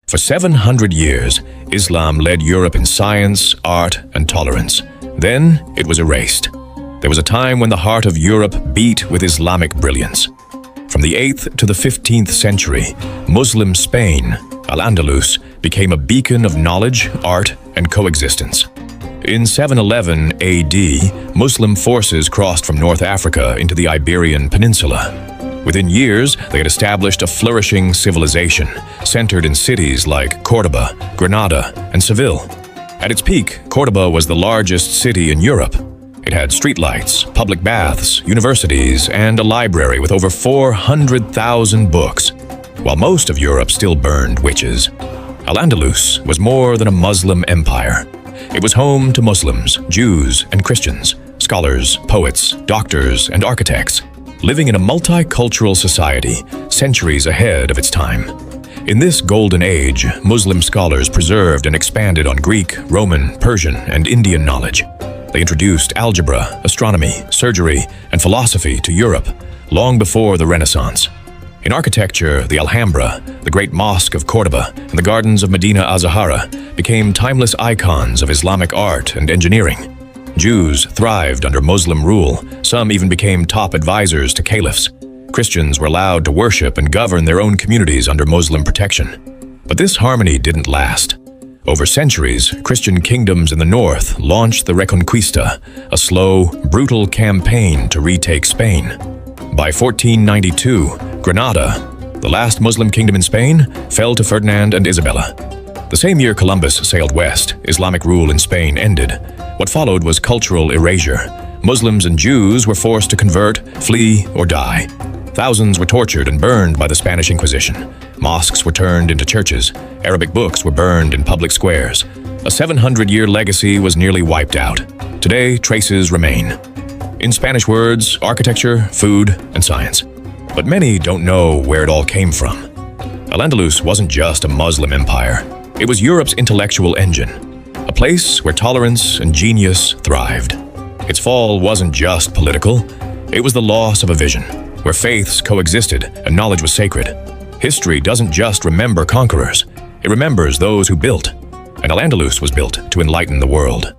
For 700 years, Islam led Europe in science, art, and tolerance. Then it was erased. There was a time when the heart of Europe beat with Islamic brilliance. From the 8th to the 15th century, Muslim Spain, Al-Andalus, became a beacon of knowledge, art, and coexistence. In 711 AD, Muslim forces crossed from North Africa into the Iberian Peninsula. Within years, they had established a flourishing civilization, centered in cities like Córdoba, Granada, and Seville. At its peak, Córdoba was the largest city in Europe. It had streetlights, public baths, universities, and a library with over 400,000 books. While most of Europe still burned witches, Al-Andalus was more than a Muslim empire. It was home to Muslims, Jews, and Christians, scholars, poets, doctors, and architects, living in a multicultural society centuries ahead of its time. In this golden age, Muslim scholars preserved and expanded on Greek, Roman, Persian, and Indian knowledge. They introduced algebra, astronomy, surgery, and philosophy to Europe long before the Renaissance. In architecture, the Alhambra, the Great Mosque of Córdoba, and the gardens of Medina Azahara became timeless icons of Islamic art and engineering. Jews thrived under Muslim rule. Some even became top advisors to caliphs. Christians were allowed to worship and govern their own communities under Muslim protection. But this harmony didn't last. Over centuries, Christian kingdoms in the north launched the Reconquista, a slow, brutal campaign to retake Spain. By 1492, Granada, the last Muslim kingdom in Spain, fell to Ferdinand and Isabella. The same year Columbus sailed west, Islamic rule in Spain ended. What followed was cultural erasure. Muslims and Jews were forced to convert, flee, or die. Thousands were tortured and burned by the Spanish Inquisition. Mosques were turned into churches. Arabic books were burned in public squares. A 700-year legacy was nearly wiped out. Today, traces remain. In Spanish words, architecture, food, and science. But many don't know where it all came from. Al-Andalus wasn't just a Muslim empire. It was Europe's intellectual engine, a place where tolerance and genius thrived. Its fall wasn't just political. It was the loss of a vision, where faiths coexisted and knowledge was sacred. History doesn't just remember conquerors. It remembers those who built. And Al-Andalus was built to enlighten the world.